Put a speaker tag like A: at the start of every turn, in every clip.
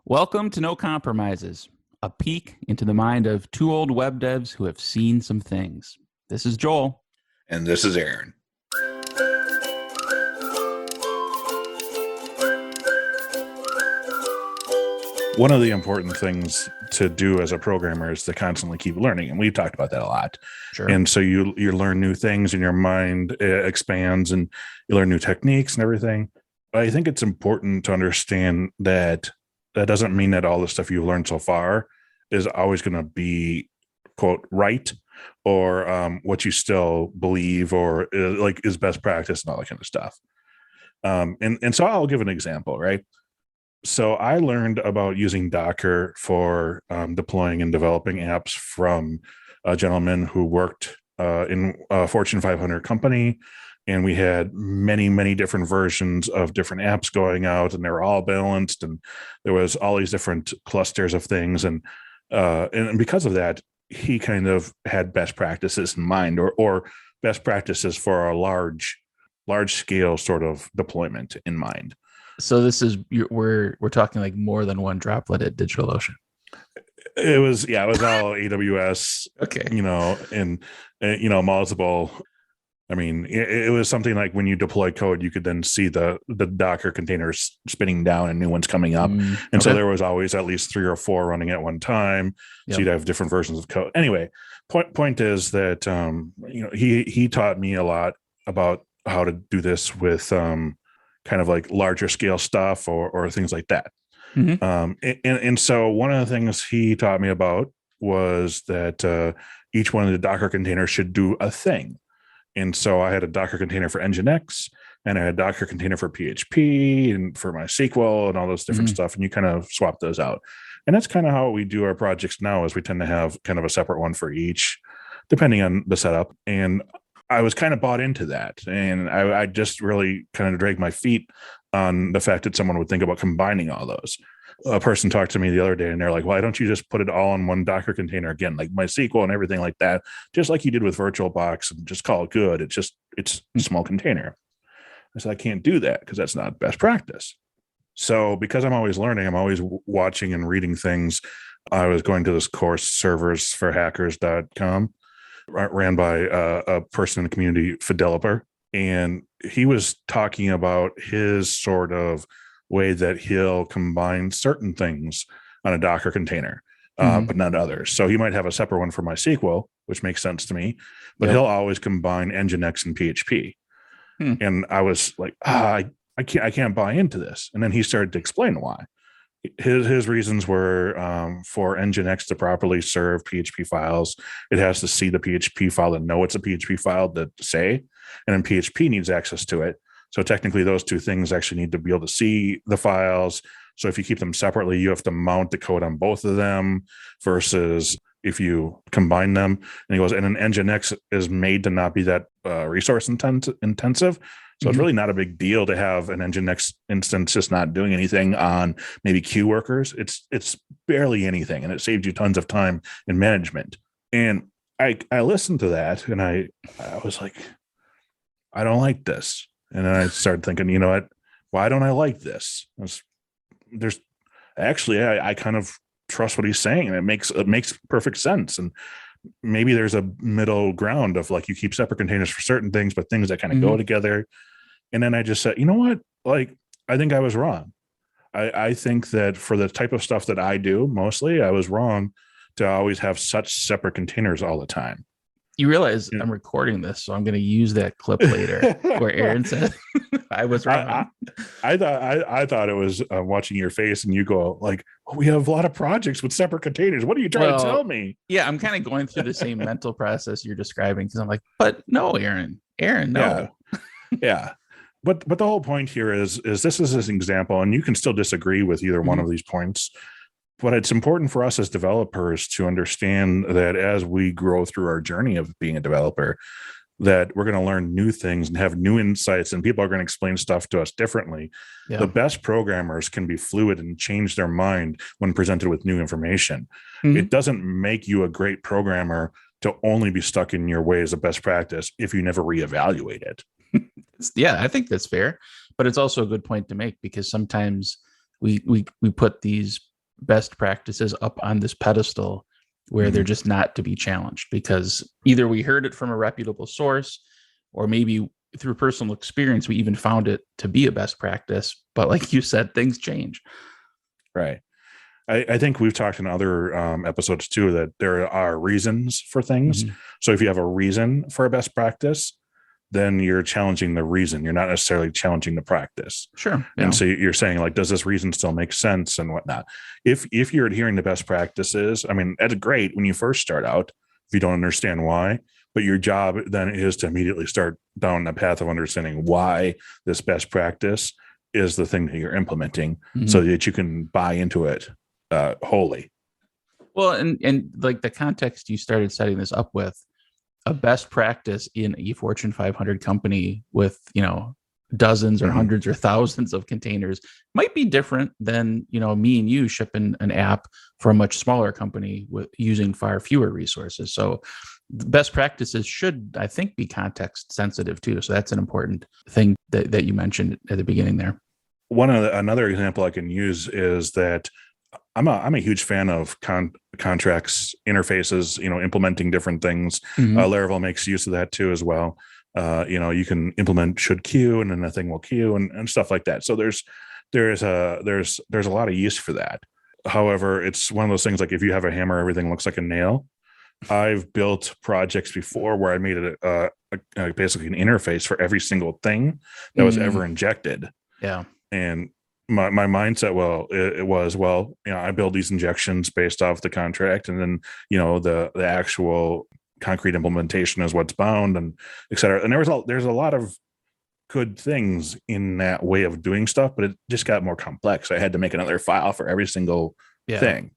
A: Welcome to No Compromises, a peek into the mind of two old web devs who have seen some things. This is Joel.
B: And this is Aaron. One of the important things to do as a programmer is to constantly keep learning. And we've talked about that a lot.
A: Sure.
B: And so you learn new things and your mind expands and you learn new techniques and everything. But I think it's important to understand that that doesn't mean that all the stuff you've learned so far is always going to be, quote, right, or what you still believe or like is best practice and all that kind of stuff. And so I'll give an example, right? So I learned about using Docker for deploying and developing apps from a gentleman who worked in a Fortune 500 company. And we had many, many different versions of different apps going out, and they were all balanced. And there was all these different clusters of things. And because of that, he kind of had best practices in mind, or best practices for a large scale sort of deployment in mind.
A: So this is we're talking like more than one droplet at DigitalOcean.
B: It was all AWS.
A: Okay.
B: And multiple. I mean, it was something like when you deploy code, you could then see the Docker containers spinning down and new ones coming up. And so there was always at least 3 or 4 running at one time. Yep. So you'd have different versions of code. Anyway, point is that, he taught me a lot about how to do this with kind of like larger scale stuff or things like that. Mm-hmm. And so one of the things he taught me about was that each one of the Docker containers should do a thing. And so I had a Docker container for Nginx, and I had a Docker container for PHP and for MySQL and all those different stuff. And you kind of swap those out. And that's kind of how we do our projects now, is we tend to have kind of a separate one for each, depending on the setup. And I was kind of bought into that. And I just really kind of dragged my feet on the fact that someone would think about combining all those. A person talked to me the other day and they're like, why don't you just put it all in one Docker container again, like MySQL and everything like that, just like you did with VirtualBox, and just call it good. It's a small container. I said, I can't do that because that's not best practice. So because I'm always learning, I'm always watching and reading things. I was going to this course, serversforhackers.com, ran by a person in the community, Fideloper. And he was talking about his sort of way that he'll combine certain things on a Docker container, but not others. So he might have a separate one for MySQL, which makes sense to me, but he'll always combine Nginx and PHP. And I was like, I can't buy into this. And then he started to explain why. His reasons were for Nginx to properly serve PHP files, it has to see the PHP file and know it's a PHP file to say, and then PHP needs access to it. So technically, those two things actually need to be able to see the files. So if you keep them separately, you have to mount the code on both of them versus if you combine them. And he goes, and an Nginx is made to not be that resource intensive. So it's really not a big deal to have an Nginx instance just not doing anything on maybe queue workers. It's barely anything, and it saves you tons of time in management. And I listened to that, and I was like, I don't like this. And then I started thinking, you know what? Why don't I like this? I kind of trust what he's saying, and it makes perfect sense. And maybe there's a middle ground of like you keep separate containers for certain things, but things that kind of go together. And then I just said, you know what? Like, I think I was wrong. I think that for the type of stuff that I do, mostly, I was wrong to always have such separate containers all the time.
A: You realize I'm recording this, so I'm going to use that clip later where Aaron said I was wrong.
B: I thought it was watching your face, and you go like, we have a lot of projects with separate containers. What are you trying to tell me?
A: Yeah, I'm kind of going through the same mental process you're describing, because I'm like, but no, Aaron, no.
B: Yeah. But the whole point here is this is an example, and you can still disagree with either one of these points. But it's important for us as developers to understand that as we grow through our journey of being a developer, that we're going to learn new things and have new insights, and people are going to explain stuff to us differently. Yeah. The best programmers can be fluid and change their mind when presented with new information. It doesn't make you a great programmer to only be stuck in your ways of best practice if you never reevaluate it.
A: Yeah, I think that's fair. But it's also a good point to make, because sometimes we put these best practices up on this pedestal where they're just not to be challenged, because either we heard it from a reputable source, or maybe through personal experience, we even found it to be a best practice. But like you said, things change.
B: Right. I think we've talked in other episodes too, that there are reasons for things.
A: Mm-hmm.
B: So if you have a reason for a best practice, then you're challenging the reason. You're not necessarily challenging the practice.
A: Sure.
B: Yeah. And so you're saying, like, does this reason still make sense and whatnot? If you're adhering to best practices, I mean, that's great when you first start out, if you don't understand why, but your job then is to immediately start down the path of understanding why this best practice is the thing that you're implementing, so that you can buy into it wholly.
A: Well, and like the context you started setting this up with, a best practice in a Fortune 500 company with, dozens or hundreds or thousands of containers might be different than, me and you shipping an app for a much smaller company with using far fewer resources. So best practices should, I think, be context sensitive too. So that's an important thing that you mentioned at the beginning there.
B: Another example I can use is that I'm a huge fan of contracts, interfaces, implementing different things. Laravel makes use of that too as well. You can implement should queue, and then the thing will queue and stuff like that. So there's a lot of use for that. However, it's one of those things, like if you have a hammer, everything looks like a nail. I've built projects before where I made it basically an interface for every single thing that was ever injected.
A: Yeah.
B: And my mindset, I build these injections based off the contract, and then the actual concrete implementation is what's bound, and et cetera. And there's a lot of good things in that way of doing stuff, but it just got more complex. I had to make another file for every single thing.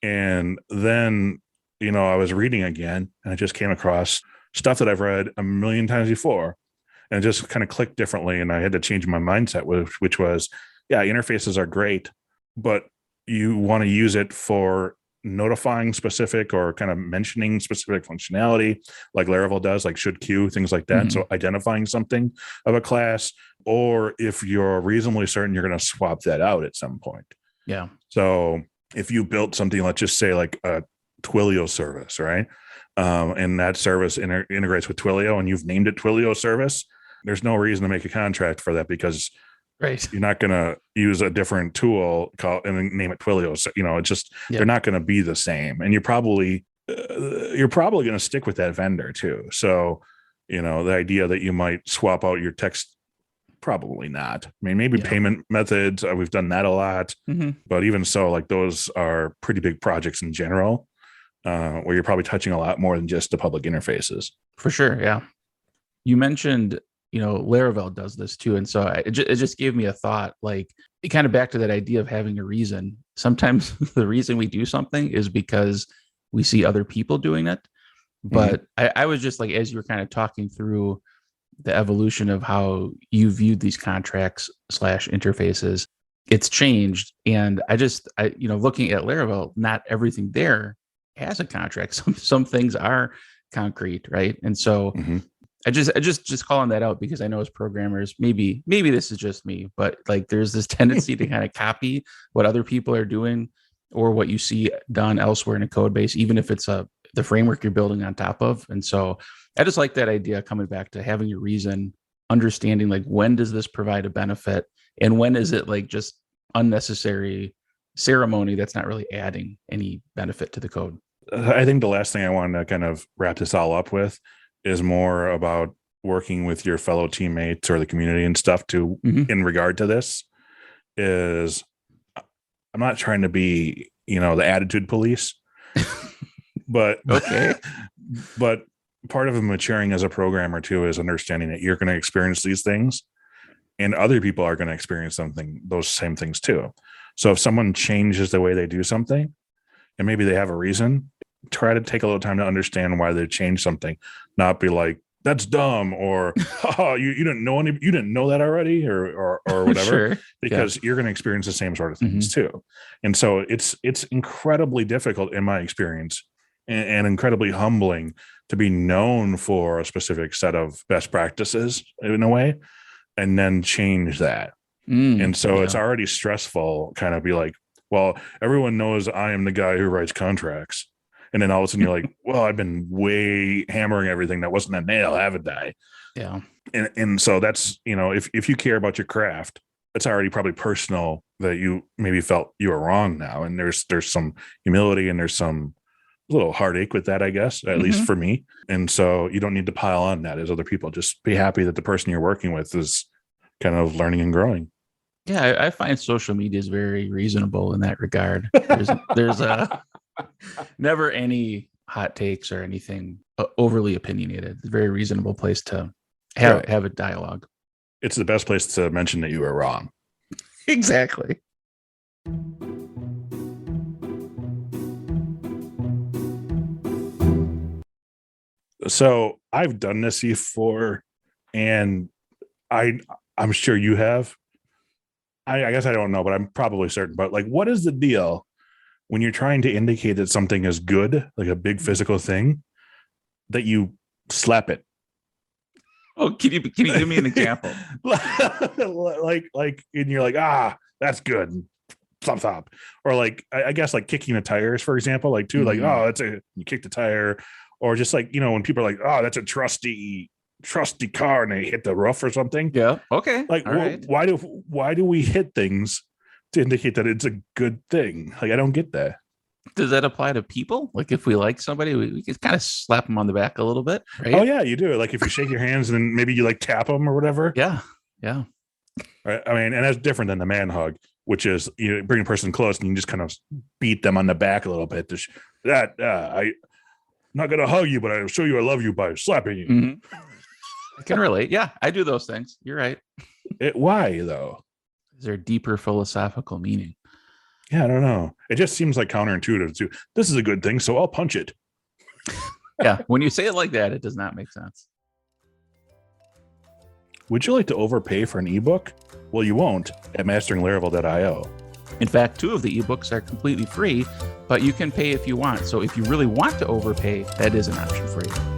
B: And then I was reading again, and I just came across stuff that I've read a million times before, and it just kind of clicked differently. And I had to change my mindset, which was, interfaces are great, but you want to use it for notifying specific or kind of mentioning specific functionality, like Laravel does, like should queue, things like that. So identifying something of a class, or if you're reasonably certain you're going to swap that out at some point.
A: Yeah.
B: So if you built something, let's just say like a Twilio service, right? And that service integrates with Twilio, and you've named it Twilio service, there's no reason to make a contract for that, because you're not going to use a different tool and name it Twilio. So, it's just, they're not going to be the same. And you're probably going to stick with that vendor too. So, the idea that you might swap out your text, probably not. I mean, maybe payment methods, we've done that a lot, but even so, like those are pretty big projects in general, where you're probably touching a lot more than just the public interfaces.
A: For sure. Yeah. You mentioned, Laravel does this too. And so it just gave me a thought, like kind of back to that idea of having a reason. Sometimes the reason we do something is because we see other people doing it. But I was just like, as you were kind of talking through the evolution of how you viewed these contracts / interfaces, it's changed. And I looking at Laravel, not everything there has a contract. Some things are concrete, right? And so I just calling that out, because I know as programmers, maybe this is just me, but like there's this tendency to kind of copy what other people are doing or what you see done elsewhere in a code base, even if it's the framework you're building on top of. And so I just like that idea, coming back to having your reason, understanding like when does this provide a benefit and when is it like just unnecessary ceremony that's not really adding any benefit to the code.
B: I think the last thing I wanted to kind of wrap this all up with is more about working with your fellow teammates or the community and stuff too, in regard to this. Is I'm not trying to be, the attitude police, but but part of maturing as a programmer too is understanding that you're going to experience these things, and other people are going to experience those same things too. So if someone changes the way they do something, and maybe they have a reason, try to take a little time to understand why they changed something, not be like, that's dumb, or oh, you didn't know that already, or whatever. Because you're going to experience the same sort of things too. And so it's incredibly difficult in my experience, and incredibly humbling to be known for a specific set of best practices in a way, and then change that. And so it's already stressful, kind of be like, well, everyone knows I am the guy who writes contracts. And then all of a sudden you're like, well, I've been way hammering everything that wasn't a nail, haven't I?
A: Yeah.
B: And so that's, if you care about your craft, it's already probably personal that you maybe felt you were wrong now. And there's some humility and there's some little heartache with that, I guess, at least for me. And so you don't need to pile on that as other people. Just be happy that the person you're working with is kind of learning and growing.
A: Yeah, I find social media is very reasonable in that regard. There's never any hot takes or anything overly opinionated. It's a very reasonable place to have a dialogue.
B: It's the best place to mention that you were wrong.
A: Exactly.
B: So I've done this before, and I'm sure you have. I guess I don't know, but I'm probably certain. But like, what is the deal when you're trying to indicate that something is good, like a big physical thing, that you slap it?
A: Oh, can you give me an example?
B: like, and you're like, that's good. Thump. Or like, I guess like kicking the tires, for example, like too, like, you kick the tire, or just like, when people are like, that's a trusty car and they hit the roof or something.
A: Yeah. Okay.
B: Like,
A: right.
B: why do we hit things to indicate that it's a good thing? Like, I don't get that.
A: Does that apply to people? Like if we like somebody, we can kind of slap them on the back a little bit, right?
B: Oh yeah, you do. Like if you shake your hands and then maybe you like tap them or whatever.
A: Yeah. Yeah.
B: Right. I mean, and that's different than the man hug, which is you bring a person close and you just kind of beat them on the back a little bit. I'm not going to hug you, but I'll show you I love you by slapping you.
A: Mm-hmm. I can relate. Yeah, I do those things. You're right.
B: Why though?
A: Is there a deeper philosophical meaning?
B: Yeah, I don't know. It just seems like counterintuitive too. This is a good thing, so I'll punch it.
A: Yeah, when you say it like that, it does not make sense.
B: Would you like to overpay for an ebook? Well, you won't at masteringLaravel.io.
A: In fact, 2 of the ebooks are completely free, but you can pay if you want. So if you really want to overpay, that is an option for you.